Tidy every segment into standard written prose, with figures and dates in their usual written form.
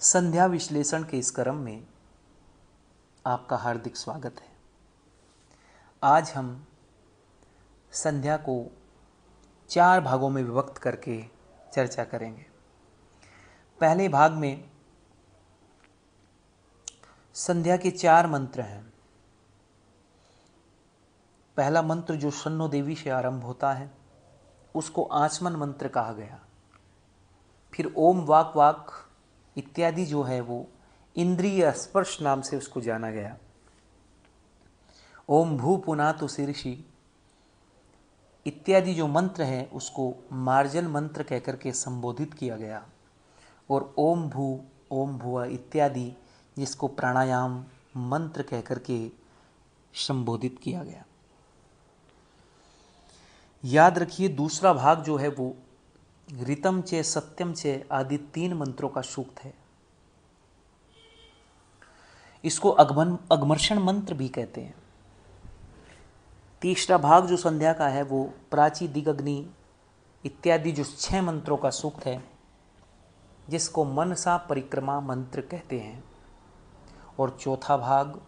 संध्या विश्लेषण के इस क्रम में आपका हार्दिक स्वागत है। आज हम संध्या को 4 भागों में विभक्त करके चर्चा करेंगे। पहले भाग में संध्या के 4 मंत्र हैं। पहला मंत्र जो शन्नो देवी से आरंभ होता है उसको आचमन मंत्र कहा गया। फिर ओम वाक वाक इत्यादि जो है वो इंद्रिय स्पर्श नाम से उसको जाना गया। ओम भू पुनातु शीर्षि इत्यादि जो मंत्र है उसको मार्जन मंत्र कहकर के संबोधित किया गया। और ओम भू ओम भुआ इत्यादि जिसको प्राणायाम मंत्र कहकर के संबोधित किया गया। याद रखिए दूसरा भाग जो है वो ऋतम चे सत्यम चे आदि 3 मंत्रों का सूक्त है। इसको अगमर्षण मंत्र भी कहते हैं। तीसरा भाग जो संध्या का है वो प्राची दिगग्नि इत्यादि जो 6 मंत्रों का सूक्त है जिसको मनसा परिक्रमा मंत्र कहते हैं। और चौथा भाग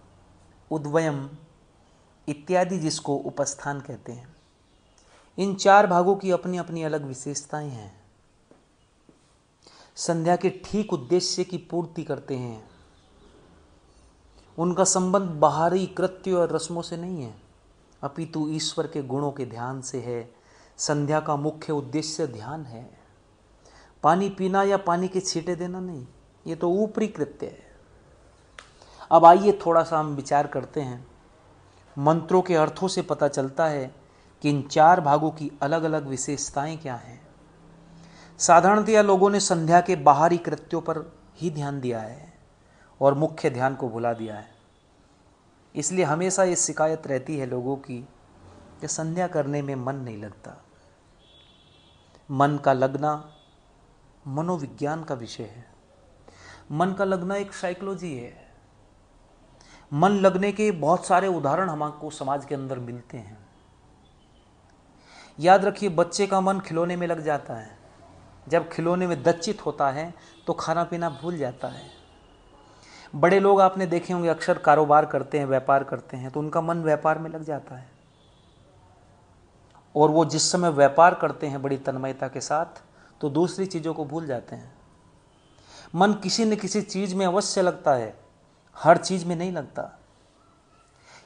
उद्वयम इत्यादि जिसको उपस्थान कहते हैं। इन 4 भागों की अपनी अपनी अलग विशेषताएं हैं। संध्या के ठीक उद्देश्य की पूर्ति करते हैं। उनका संबंध बाहरी कृत्य और रस्मों से नहीं है, अपितु ईश्वर के गुणों के ध्यान से है। संध्या का मुख्य उद्देश्य ध्यान है, पानी पीना या पानी के छींटे देना नहीं, ये तो ऊपरी कृत्य है। अब आइए थोड़ा सा हम विचार करते हैं। मंत्रों के अर्थों से पता चलता है कि इन 4 भागों की अलग अलग विशेषताएं क्या हैं। साधारणतया लोगों ने संध्या के बाहरी कृत्यों पर ही ध्यान दिया है और मुख्य ध्यान को भुला दिया है। इसलिए हमेशा ये शिकायत रहती है लोगों की कि संध्या करने में मन नहीं लगता। मन का लगना मनोविज्ञान का विषय है। मन का लगना एक साइकोलॉजी है। मन लगने के बहुत सारे उदाहरण हमको समाज के अंदर मिलते हैं। याद रखिए बच्चे का मन खिलौने में लग जाता है। जब खिलौने में दच्चित होता है तो खाना पीना भूल जाता है। बड़े लोग आपने देखे होंगे अक्सर कारोबार करते हैं, व्यापार करते हैं, तो उनका मन व्यापार में लग जाता है। और वो जिस समय व्यापार करते हैं बड़ी तन्मयता के साथ तो दूसरी चीज़ों को भूल जाते हैं। मन किसी न किसी चीज़ में अवश्य लगता है, हर चीज़ में नहीं लगता।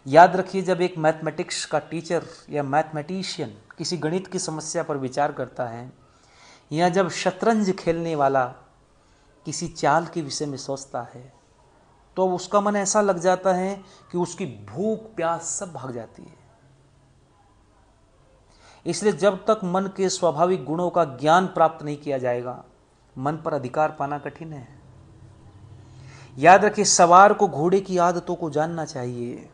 याद रखिए जब एक मैथमेटिक्स का टीचर या मैथमेटिशियन किसी गणित की समस्या पर विचार करता है या जब शतरंज खेलने वाला किसी चाल के विषय में सोचता है तो उसका मन ऐसा लग जाता है कि उसकी भूख प्यास सब भाग जाती है। इसलिए जब तक मन के स्वाभाविक गुणों का ज्ञान प्राप्त नहीं किया जाएगा मन पर अधिकार पाना कठिन है। याद रखिए सवार को घोड़े की आदतों को जानना चाहिए।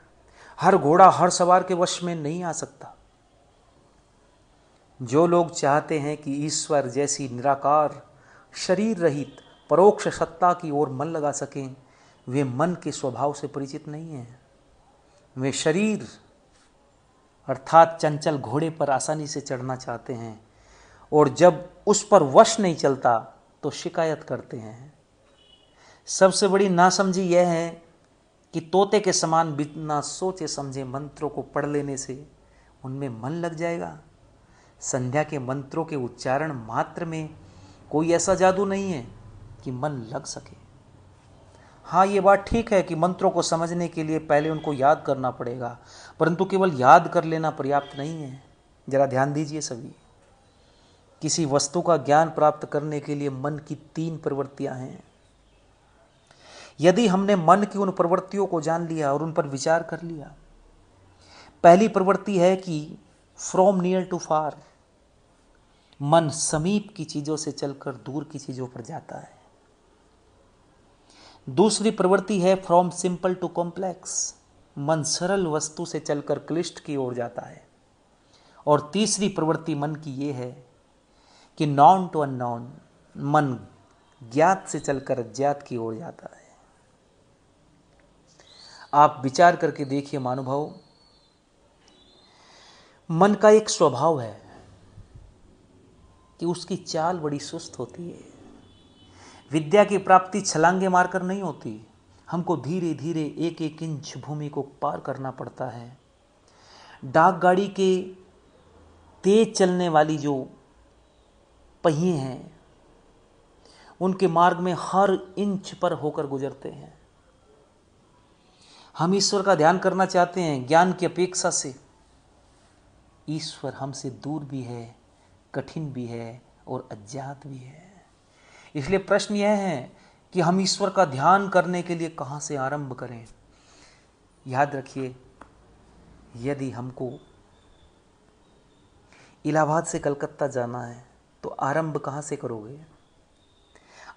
हर घोड़ा हर सवार के वश में नहीं आ सकता। जो लोग चाहते हैं कि ईश्वर जैसी निराकार शरीर रहित परोक्ष सत्ता की ओर मन लगा सकें वे मन के स्वभाव से परिचित नहीं हैं। वे शरीर अर्थात चंचल घोड़े पर आसानी से चढ़ना चाहते हैं और जब उस पर वश नहीं चलता तो शिकायत करते हैं। सबसे बड़ी नासमझी यह है कि तोते के समान बिना सोचे समझे मंत्रों को पढ़ लेने से उनमें मन लग जाएगा। संध्या के मंत्रों के उच्चारण मात्र में कोई ऐसा जादू नहीं है कि मन लग सके। हाँ ये बात ठीक है कि मंत्रों को समझने के लिए पहले उनको याद करना पड़ेगा, परंतु केवल याद कर लेना पर्याप्त नहीं है। जरा ध्यान दीजिए सभी, किसी वस्तु का ज्ञान प्राप्त करने के लिए मन की 3 प्रवृत्तियां हैं। यदि हमने मन की उन प्रवृत्तियों को जान लिया और उन पर विचार कर लिया, पहली प्रवृत्ति है कि फ्रॉम नियर टू फार, मन समीप की चीजों से चलकर दूर की चीजों पर जाता है। दूसरी प्रवृत्ति है फ्रॉम सिंपल टू कॉम्प्लेक्स, मन सरल वस्तु से चलकर क्लिष्ट की ओर जाता है। और तीसरी प्रवृत्ति मन की यह है कि नॉन टू अननोन, मन ज्ञात से चलकर अज्ञात की ओर जाता है। आप विचार करके देखिए महानुभाव, मन का एक स्वभाव है कि उसकी चाल बड़ी सुस्त होती है। विद्या की प्राप्ति छलांगे मारकर नहीं होती, हमको धीरे धीरे एक एक इंच भूमि को पार करना पड़ता है। डाक गाड़ी के तेज चलने वाली जो पहिए हैं, उनके मार्ग में हर इंच पर होकर गुजरते हैं। हम ईश्वर का ध्यान करना चाहते हैं ज्ञान की अपेक्षा से। ईश्वर हमसे दूर भी है, कठिन भी है और अज्ञात भी है। इसलिए प्रश्न यह है कि हम ईश्वर का ध्यान करने के लिए कहाँ से आरंभ करें। याद रखिए, यदि हमको इलाहाबाद से कलकत्ता जाना है तो आरंभ कहाँ से करोगे?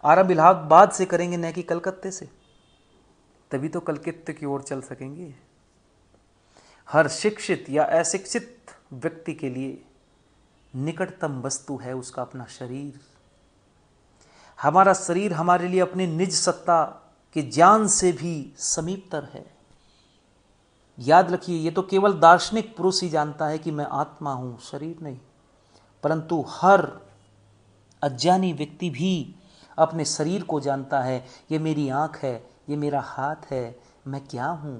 आरंभ इलाहाबाद से करेंगे, न कि कलकत्ते से। तभी तो कलकत्ते की ओर चल सकेंगे। हर शिक्षित या अशिक्षित व्यक्ति के लिए निकटतम वस्तु है उसका अपना शरीर। हमारा शरीर हमारे लिए अपनी निज सत्ता के ज्ञान से भी समीपतर है। याद रखिए, ये तो केवल दार्शनिक पुरुष ही जानता है कि मैं आत्मा हूं, शरीर नहीं। परंतु हर अज्ञानी व्यक्ति भी अपने शरीर को जानता है। ये मेरी आंख है, ये मेरा हाथ है, मैं क्या हूं,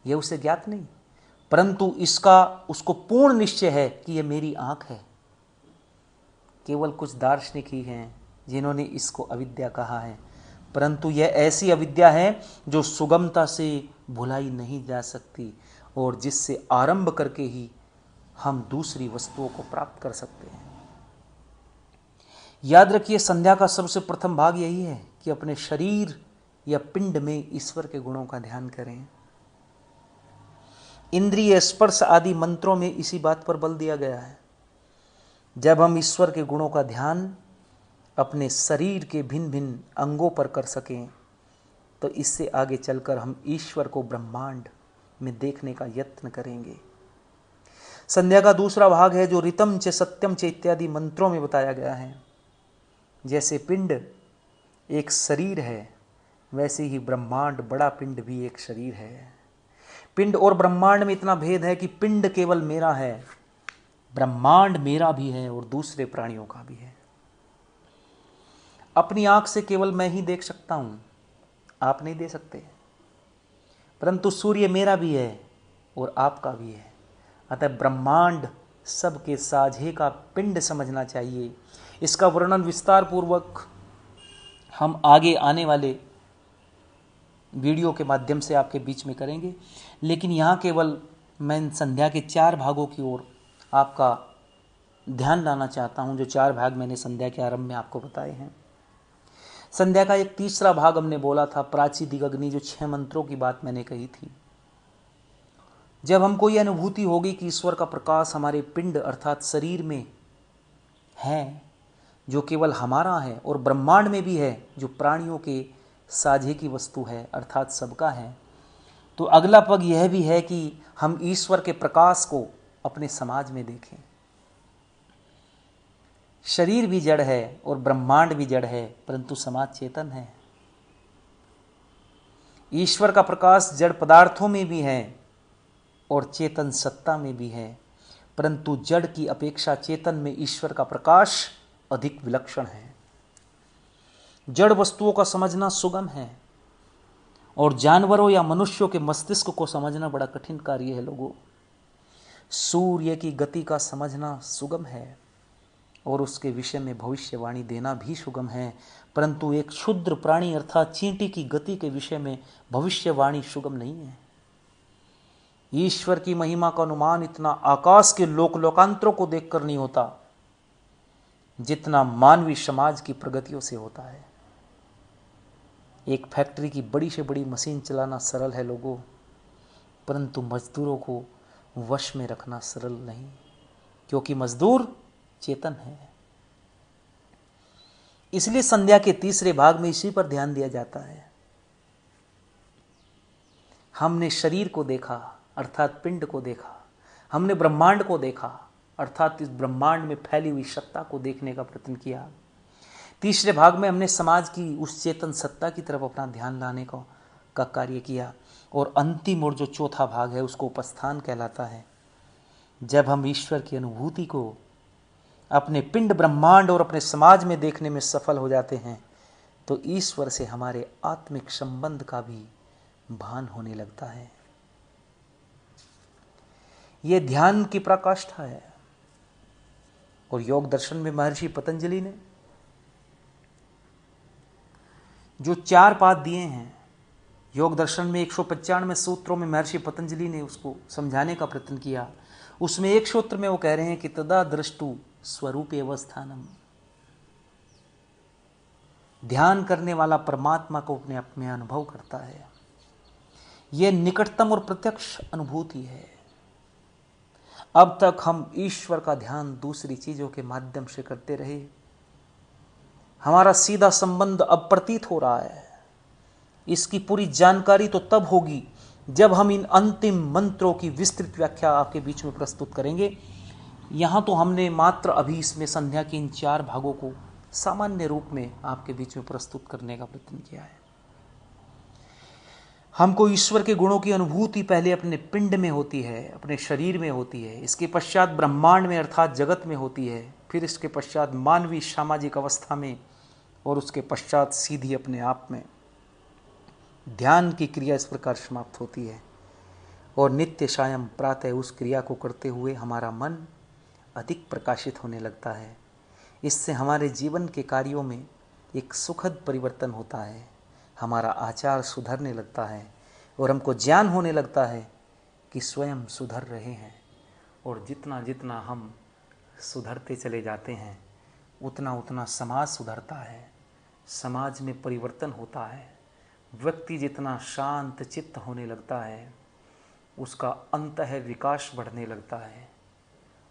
ये उसे ज्ञात नहीं। परंतु इसका उसको पूर्ण निश्चय है कि ये मेरी आंख है। केवल कुछ दार्शनिक ही हैं जिन्होंने इसको अविद्या कहा है, परंतु यह ऐसी अविद्या है जो सुगमता से भुलाई नहीं जा सकती और जिससे आरंभ करके ही हम दूसरी वस्तुओं को प्राप्त कर सकते हैं। याद रखिए, संध्या का सबसे प्रथम भाग यही है कि अपने शरीर या पिंड में ईश्वर के गुणों का ध्यान करें। इंद्रिय स्पर्श आदि मंत्रों में इसी बात पर बल दिया गया है। जब हम ईश्वर के गुणों का ध्यान अपने शरीर के भिन्न भिन्न अंगों पर कर सकें तो इससे आगे चलकर हम ईश्वर को ब्रह्मांड में देखने का यत्न करेंगे। संध्या का दूसरा भाग है जो ऋतम च सत्यम च इत्यादि मंत्रों में बताया गया है। जैसे पिंड एक शरीर है, वैसे ही ब्रह्मांड बड़ा पिंड भी एक शरीर है। पिंड और ब्रह्मांड में इतना भेद है कि पिंड केवल मेरा है, ब्रह्मांड मेरा भी है और दूसरे प्राणियों का भी है। अपनी आंख से केवल मैं ही देख सकता हूं, आप नहीं दे सकते। परंतु सूर्य मेरा भी है और आपका भी है। अतः ब्रह्मांड सबके साझे का पिंड समझना चाहिए। इसका वर्णन विस्तार पूर्वक हम आगे आने वाले वीडियो के माध्यम से आपके बीच में करेंगे, लेकिन यहाँ केवल मैं संध्या के 4 भागों की ओर आपका ध्यान लाना चाहता हूँ, जो 4 भाग मैंने संध्या के आरंभ में आपको बताए हैं। संध्या का एक तीसरा भाग हमने बोला था, प्राची दिगग्नि, जो 6 मंत्रों की बात मैंने कही थी। जब हमको ये अनुभूति होगी कि ईश्वर का प्रकाश हमारे पिंड अर्थात शरीर में है, जो केवल हमारा है, और ब्रह्मांड में भी है, जो प्राणियों के साझे की वस्तु है अर्थात सबका है, तो अगला पग यह भी है कि हम ईश्वर के प्रकाश को अपने समाज में देखें। शरीर भी जड़ है और ब्रह्मांड भी जड़ है, परंतु समाज चेतन है। ईश्वर का प्रकाश जड़ पदार्थों में भी है और चेतन सत्ता में भी है, परंतु जड़ की अपेक्षा चेतन में ईश्वर का प्रकाश अधिक विलक्षण है। जड़ वस्तुओं का समझना सुगम है और जानवरों या मनुष्यों के मस्तिष्क को समझना बड़ा कठिन कार्य है। लोगों, सूर्य की गति का समझना सुगम है और उसके विषय में भविष्यवाणी देना भी सुगम है, परंतु एक क्षुद्र प्राणी अर्थात चींटी की गति के विषय में भविष्यवाणी सुगम नहीं है। ईश्वर की महिमा का अनुमान इतना आकाश के लोकांतरों को देखकर नहीं होता जितना मानवीय समाज की प्रगतियों से होता है। एक फैक्ट्री की बड़ी से बड़ी मशीन चलाना सरल है लोगों, परंतु मजदूरों को वश में रखना सरल नहीं, क्योंकि मजदूर चेतन है। इसलिए संध्या के तीसरे भाग में इसी पर ध्यान दिया जाता है। हमने शरीर को देखा अर्थात पिंड को देखा, हमने ब्रह्मांड को देखा अर्थात इस ब्रह्मांड में फैली हुई सत्ता को देखने का प्रयत्न किया। तीसरे भाग में हमने समाज की उस चेतन सत्ता की तरफ अपना ध्यान लाने का कार्य किया, और अंतिम और जो चौथा भाग है उसको उपस्थान कहलाता है। जब हम ईश्वर की अनुभूति को अपने पिंड ब्रह्मांड और अपने समाज में देखने में सफल हो जाते हैं, तो ईश्वर से हमारे आत्मिक संबंध का भी भान होने लगता है। ये ध्यान की पराकाष्ठा है। और योग दर्शन में महर्षि पतंजलि ने जो 4 पाद दिए हैं, योग दर्शन में 195 सूत्रों में महर्षि पतंजलि ने उसको समझाने का प्रयत्न किया। उसमें एक सूत्र में वो कह रहे हैं कि तदा दृष्टु स्वरूपे अवस्थानम, ध्यान करने वाला परमात्मा को अपने आप में अनुभव करता है। यह निकटतम और प्रत्यक्ष अनुभूति है। अब तक हम ईश्वर का ध्यान दूसरी चीजों के माध्यम से करते रहे। हमारा सीधा संबंध अब प्रतीत हो रहा है। इसकी पूरी जानकारी तो तब होगी जब हम इन अंतिम मंत्रों की विस्तृत व्याख्या आपके बीच में प्रस्तुत करेंगे। यहाँ तो हमने मात्र अभी इसमें संध्या के इन 4 भागों को सामान्य रूप में आपके बीच में प्रस्तुत करने का प्रयत्न किया है। हमको ईश्वर के गुणों की अनुभूति पहले अपने पिंड में होती है, अपने शरीर में होती है, इसके पश्चात ब्रह्मांड में अर्थात जगत में होती है, फिर इसके पश्चात मानवीय सामाजिक अवस्था में, और उसके पश्चात सीधी अपने आप में। ध्यान की क्रिया इस प्रकार समाप्त होती है और नित्य सायं प्रातः उस क्रिया को करते हुए हमारा मन अधिक प्रकाशित होने लगता है। इससे हमारे जीवन के कार्यों में एक सुखद परिवर्तन होता है। हमारा आचार सुधरने लगता है और हमको ज्ञान होने लगता है कि स्वयं सुधर रहे हैं। और जितना जितना हम सुधरते चले जाते हैं उतना उतना समाज सुधरता है, समाज में परिवर्तन होता है। व्यक्ति जितना शांत चित्त होने लगता है उसका अंतः विकास बढ़ने लगता है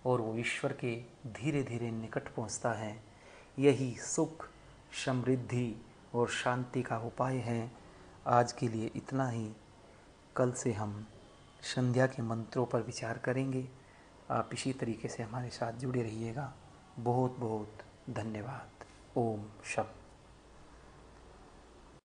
और वो ईश्वर के धीरे धीरे निकट पहुंचता है। यही सुख, समृद्धि और शांति का उपाय है। आज के लिए इतना ही। कल से हम संध्या के मंत्रों पर विचार करेंगे। आप इसी तरीके से हमारे साथ जुड़े रहिएगा। बहुत बहुत धन्यवाद। ओम शब्द।